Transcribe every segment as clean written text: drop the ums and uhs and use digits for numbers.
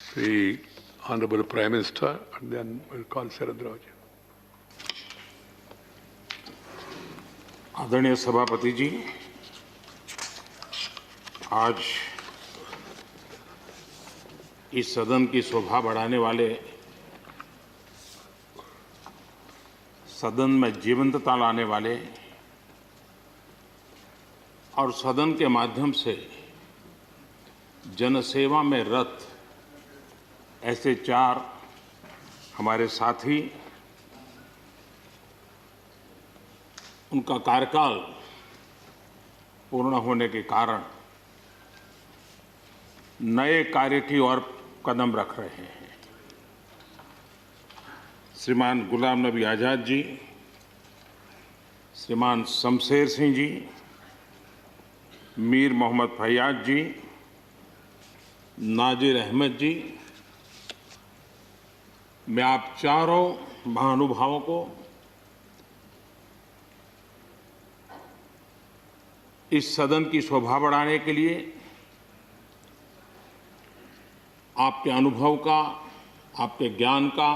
The Honorable Prime Minister, and then we'll call Sharad Rao ji. आदरणीय सभापति जी, आज इस सदन की शोभा बढ़ाने वाले, सदन में जीवंतता लाने वाले और सदन के माध्यम से जनसेवा में रत ऐसे चार हमारे साथी, उनका कार्यकाल पूर्ण होने के कारण नए कार्य की ओर कदम रख रहे हैं। श्रीमान गुलाम नबी आज़ाद जी, श्रीमान शमशेर सिंह जी, मीर मोहम्मद फैयाज जी, नाजिर अहमद जी, मैं आप चारों महानुभावों को इस सदन की शोभा बढ़ाने के लिए, आपके अनुभव का, आपके ज्ञान का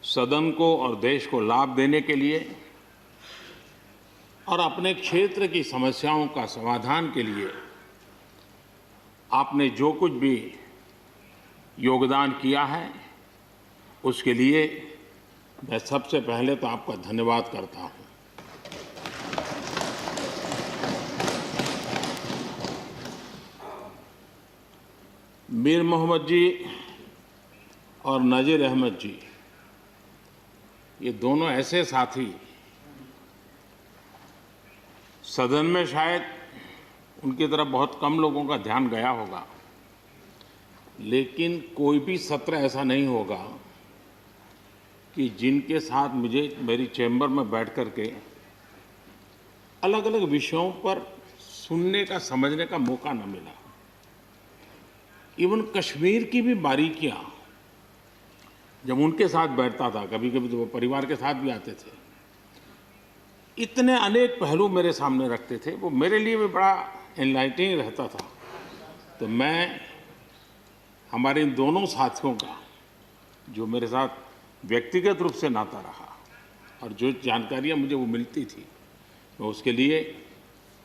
सदन को और देश को लाभ देने के लिए और अपने क्षेत्र की समस्याओं का समाधान के लिए आपने जो कुछ भी योगदान किया है, उसके लिए मैं सबसे पहले तो आपका धन्यवाद करता हूं। मीर मोहम्मद जी और नाजिर अहमद जी, ये दोनों ऐसे साथी, सदन में शायद उनकी तरफ बहुत कम लोगों का ध्यान गया होगा, लेकिन कोई भी सत्र ऐसा नहीं होगा कि जिनके साथ मुझे मेरी चैम्बर में बैठ कर के अलग अलग विषयों पर सुनने का, समझने का मौका न मिला। इवन कश्मीर की भी बारीकियां जब उनके साथ बैठता था, कभी कभी तो वो परिवार के साथ भी आते थे, इतने अनेक पहलू मेरे सामने रखते थे, वो मेरे लिए भी बड़ा एनलाइटनिंग रहता था। तो मैं हमारे इन दोनों साथियों का, जो मेरे साथ व्यक्तिगत रूप से नाता रहा और जो जानकारियां मुझे वो मिलती थी, मैं उसके लिए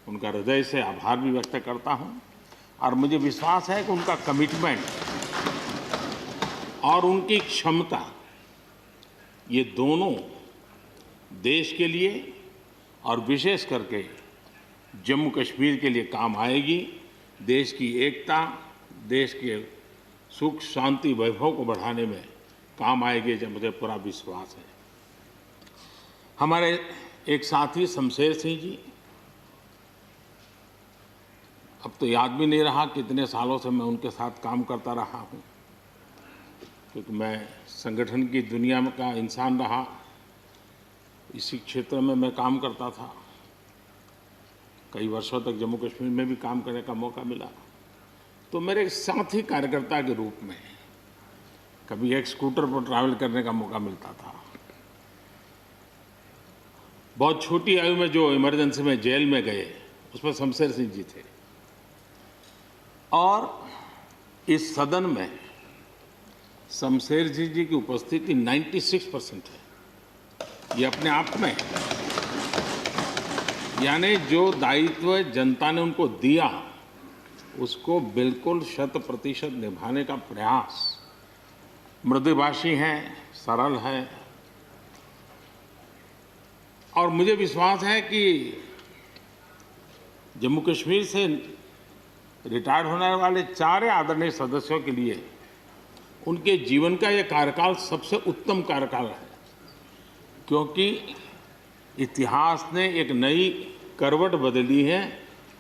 उनका हृदय से आभार भी व्यक्त करता हूं। और मुझे विश्वास है कि उनका कमिटमेंट और उनकी क्षमता, ये दोनों देश के लिए और विशेष करके जम्मू कश्मीर के लिए काम आएगी। देश की एकता, देश के सुख शांति वैभव को बढ़ाने में काम आएगी, जब मुझे पूरा विश्वास है। हमारे एक साथी शमशेर सिंह जी, अब तो याद भी नहीं रहा कितने सालों से मैं उनके साथ काम करता रहा हूं, क्योंकि मैं संगठन की दुनिया में का इंसान रहा, इसी क्षेत्र में मैं काम करता था। कई वर्षों तक जम्मू कश्मीर में भी काम करने का मौका मिला। तो मेरे साथी कार्यकर्ता के रूप में कभी एक स्कूटर पर ट्रैवल करने का मौका मिलता था। बहुत छोटी आयु में जो इमरजेंसी में जेल में गए, उसमें शमशेर सिंह जी थे। और इस सदन में शमशेर सिंह जी की उपस्थिति 96% है। ये अपने आप में, यानी जो दायित्व जनता ने उनको दिया, उसको बिल्कुल 100% निभाने का प्रयास। मृदुभाषी हैं, सरल है, और मुझे विश्वास है कि जम्मू कश्मीर से रिटायर्ड होने वाले चार आदरणीय सदस्यों के लिए उनके जीवन का यह कार्यकाल सबसे उत्तम कार्यकाल है, क्योंकि इतिहास ने एक नई करवट बदली है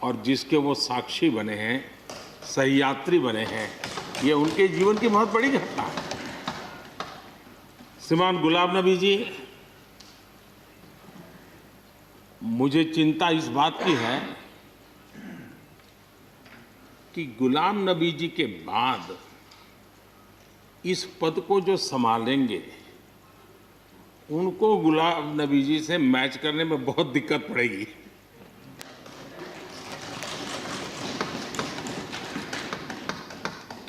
और जिसके वो साक्षी बने हैं, सहयात्री बने हैं। ये उनके जीवन की बहुत बड़ी घटना है। श्रीमान गुलाम नबी जी, मुझे चिंता इस बात की है कि गुलाम नबी जी के बाद इस पद को जो संभालेंगे, उनको गुलाम नबी जी से मैच करने में बहुत दिक्कत पड़ेगी।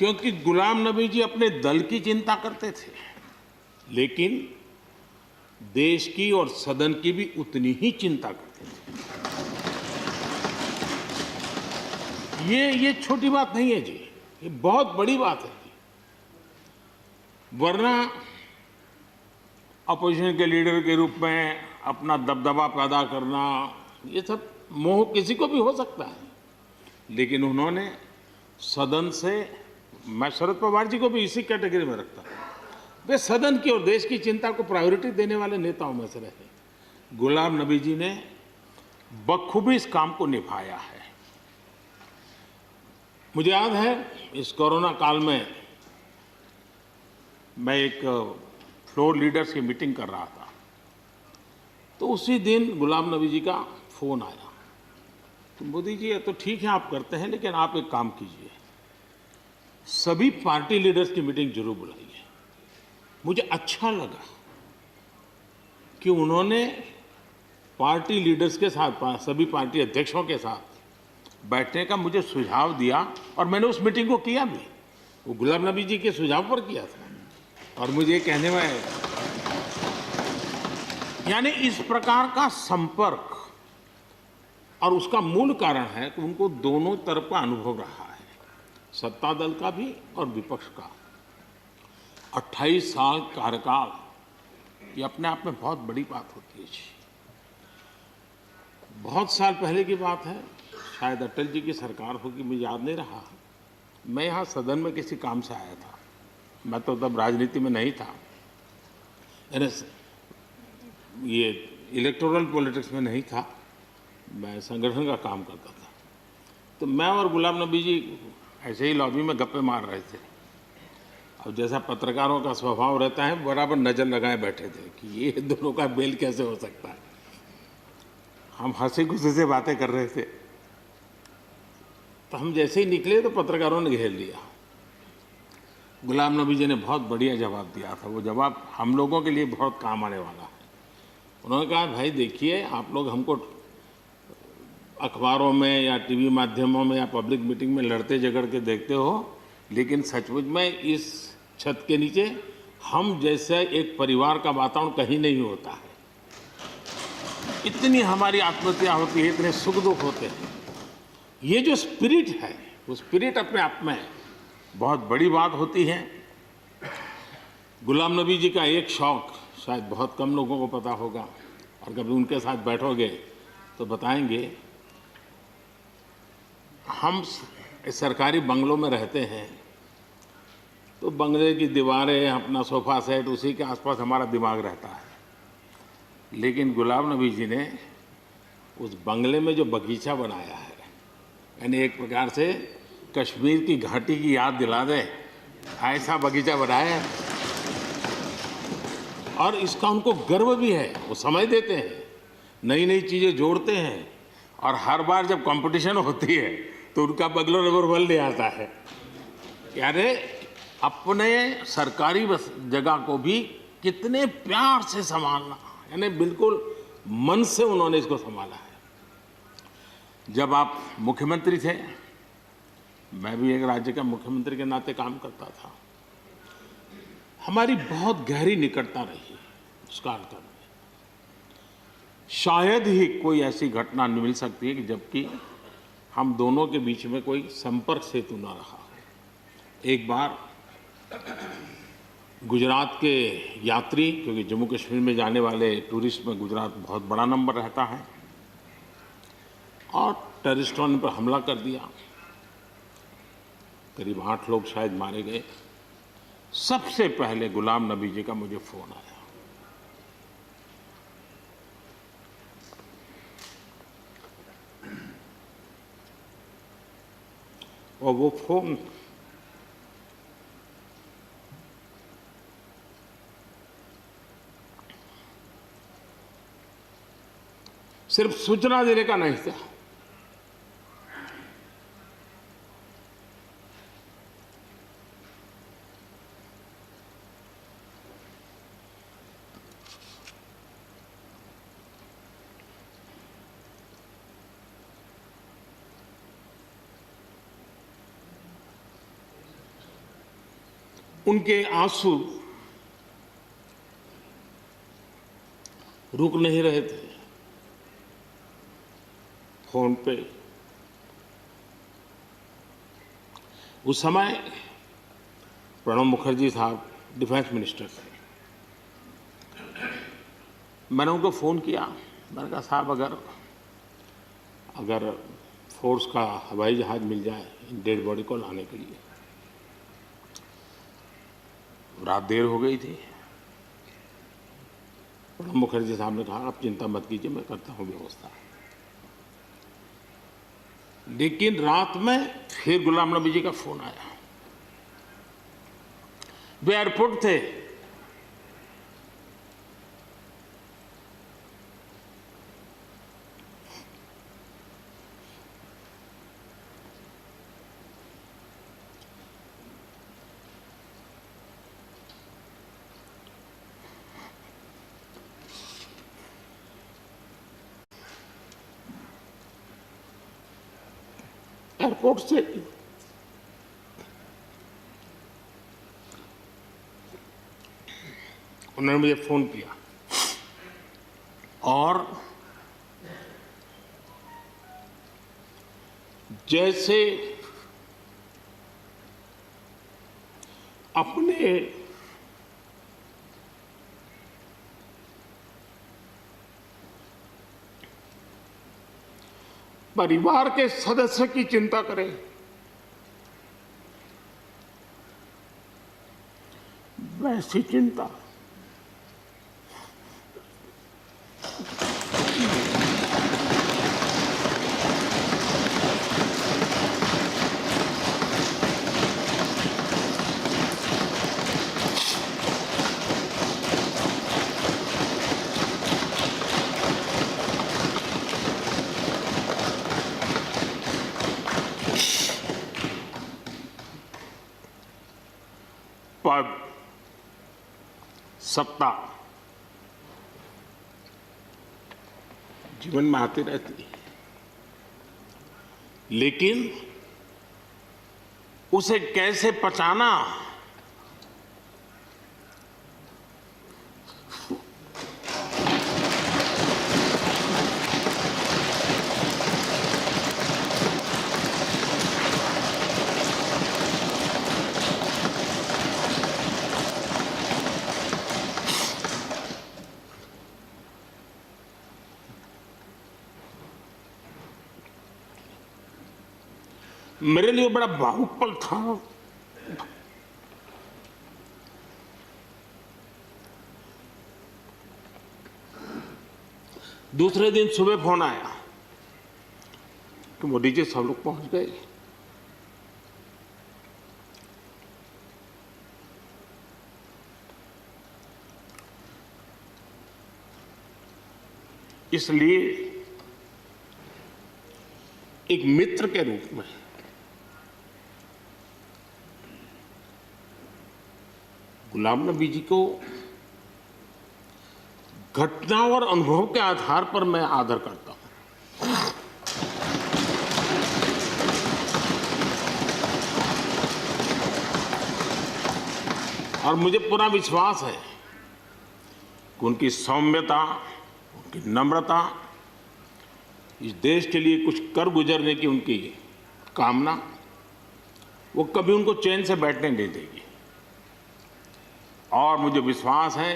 क्योंकि गुलाम नबी जी अपने दल की चिंता करते थे, लेकिन देश की और सदन की भी उतनी ही चिंता करते थे। ये छोटी बात नहीं है जी, ये बहुत बड़ी बात है जी। वरना अपोजिशन के लीडर के रूप में अपना दबदबा पैदा करना, ये सब मोह किसी को भी हो सकता है, लेकिन उन्होंने सदन से, मैं शरद पवार जी को भी इसी कैटेगरी में रखता हूं, वे सदन की और देश की चिंता को प्रायोरिटी देने वाले नेताओं में से रहे। गुलाम नबी जी ने बखूबी इस काम को निभाया है। मुझे याद है इस कोरोना काल में मैं एक फ्लोर लीडर्स की मीटिंग कर रहा था, तो उसी दिन गुलाम नबी जी का फोन आया। तो मोदी जी, ये तो ठीक है आप करते हैं, लेकिन आप एक काम कीजिए, सभी पार्टी लीडर्स की मीटिंग जरूर बुलाइए। मुझे अच्छा लगा कि उन्होंने पार्टी लीडर्स के साथ, सभी पार्टी अध्यक्षों के साथ बैठने का मुझे सुझाव दिया, और मैंने उस मीटिंग को किया भी। वो गुलाम नबी जी के सुझाव पर किया था। और मुझे कहने में, यानी इस प्रकार का संपर्क, और उसका मूल कारण है कि उनको दोनों तरफ का अनुभव रहा है, सत्ता दल का भी और विपक्ष का। 28 साल कार्यकाल, ये अपने आप में बहुत बड़ी बात होती है जी। बहुत साल पहले की बात है, शायद अटल जी की सरकार होगी, मुझे याद नहीं रहा। मैं यहाँ सदन में किसी काम से आया था, मैं तो तब राजनीति में नहीं था, ये इलेक्टोरल पॉलिटिक्स में नहीं था, मैं संगठन का काम करता था। तो मैं और गुलाम नबी जी ऐसे ही लॉबी में गप्पे मार रहे थे। अब जैसा पत्रकारों का स्वभाव रहता है, बराबर नज़र लगाए बैठे थे कि ये दोनों का मेल कैसे हो सकता है। हम हंसी खुशी से बातें कर रहे थे, तो हम जैसे ही निकले तो पत्रकारों ने घेर लिया। गुलाम नबी जी ने बहुत बढ़िया जवाब दिया था। वो जवाब हम लोगों के लिए बहुत काम आने वाला है। उन्होंने कहा, भाई देखिए, आप लोग हमको अखबारों में या टीवी माध्यमों में या पब्लिक मीटिंग में लड़ते झगड़ के देखते हो, लेकिन सचमुच में इस छत के नीचे हम जैसे एक परिवार का वातावरण कहीं नहीं होता है। इतनी हमारी आत्महत्या होती है, इतने सुख दुख होते हैं। ये जो स्पिरिट है, वो स्पिरिट अपने आप में बहुत बड़ी बात होती है। गुलाम नबी जी का एक शौक शायद बहुत कम लोगों को पता होगा, और कभी उनके साथ बैठोगे तो बताएंगे। हम सरकारी बंगलों में रहते हैं, तो बंगले की दीवारें, अपना सोफा सेट, उसी के आसपास हमारा दिमाग रहता है। लेकिन गुलाम नबी जी ने उस बंगले में जो बगीचा बनाया है, यानी एक प्रकार से कश्मीर की घाटी की याद दिला दे, ऐसा बगीचा बनाया है। और इसका उनको गर्व भी है। वो समय देते हैं, नई नई चीज़ें जोड़ते हैं, और हर बार जब कंपटीशन होती है तो उनका बंगला नंबर 1 ले आता है। यानी अपने सरकारी जगह को भी कितने प्यार से संभालना, यानी बिल्कुल मन से उन्होंने इसको संभाला है। जब आप मुख्यमंत्री थे, मैं भी एक राज्य का मुख्यमंत्री के नाते काम करता था, हमारी बहुत गहरी निकटता रही उस कालखंड में। शायद ही कोई ऐसी घटना मिल सकती है कि जबकि हम दोनों के बीच में कोई संपर्क सेतु न रहा हो। एक बार गुजरात के यात्री, क्योंकि जम्मू कश्मीर में जाने वाले टूरिस्ट में गुजरात बहुत बड़ा नंबर रहता है, और टेररिस्टों ने पर हमला कर दिया। करीब 8 लोग शायद मारे गए। सबसे पहले गुलाम नबी जी का मुझे फोन आया। और वो फोन सिर्फ सूचना देने का नहीं था, उनके आंसू रुक नहीं रहे थे। फोन पे उस समय प्रणब मुखर्जी साहब डिफेंस मिनिस्टर थे। मैंने उनको फ़ोन किया, मैंने कहा साहब अगर फोर्स का हवाई जहाज़ मिल जाए डेड बॉडी को लाने के लिए। रात देर हो गई थी। प्रणब मुखर्जी साहब ने कहा आप चिंता मत कीजिए, मैं करता हूँ व्यवस्था। लेकिन रात में फिर गुलाम नबी जी का फोन आया। वे एयरपोर्ट थे। एयरपोर्ट से उन्होंने मुझे फोन किया और जैसे अपने परिवार के सदस्य की चिंता करें, वैसी चिंता पद, सत्ता जीवन में आती रहती है, लेकिन उसे कैसे पचाना, मेरे लिए बड़ा भावुक पल था। दूसरे दिन सुबह फोन आया कि मोदी जी सब लोग पहुंच गए। इसलिए एक मित्र के रूप में गुलाम नबी जी को घटना और अनुभव के आधार पर मैं आदर करता हूं। और मुझे पूरा विश्वास है कि उनकी सौम्यता, उनकी नम्रता, इस देश के लिए कुछ कर गुजरने की उनकी कामना, वो कभी उनको चैन से बैठने नहीं देगी। और मुझे विश्वास है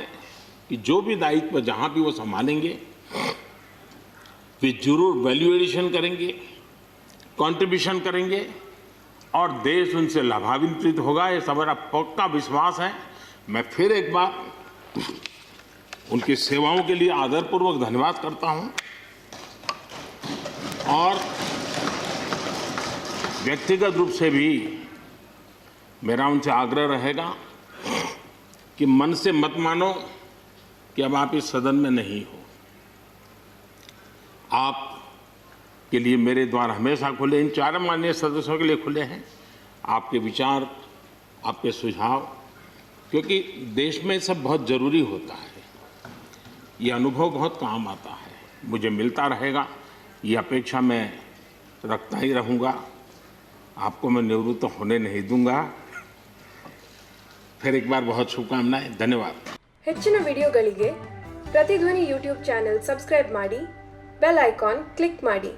कि जो भी दायित्व जहां भी वो संभालेंगे, वे जरूर वैल्यू एडिशन करेंगे, कंट्रीब्यूशन करेंगे और देश उनसे लाभान्वित होगा। ये सब मेरा पक्का विश्वास है। मैं फिर एक बार उनकी सेवाओं के लिए आदरपूर्वक धन्यवाद करता हूं और व्यक्तिगत रूप से भी मेरा उनसे आग्रह रहेगा कि मन से मत मानो कि अब आप इस सदन में नहीं हो। आप के लिए मेरे द्वार हमेशा खुले, इन चारों माननीय सदस्यों के लिए खुले हैं। आपके विचार, आपके सुझाव, क्योंकि देश में सब बहुत ज़रूरी होता है। ये अनुभव बहुत काम आता है, मुझे मिलता रहेगा, ये अपेक्षा मैं रखता ही रहूँगा। आपको मैं निवृत्त होने नहीं दूंगा। फिर एक बार बहुत शुभकामनाएं, धन्यवाद। ಹೆಚ್ಚಿನ ವಿಡಿಯೋಗಳಿಗೆ ಪ್ರತಿಧ್ವನಿ ಯೂಟ್ಯೂಬ್ ಚಾನೆಲ್ ಸಬ್ಸ್ಕ್ರೈಬ್ ಮಾಡಿ, ಬೆಲ್ ಐಕಾನ್ ಕ್ಲಿಕ್ ಮಾಡಿ.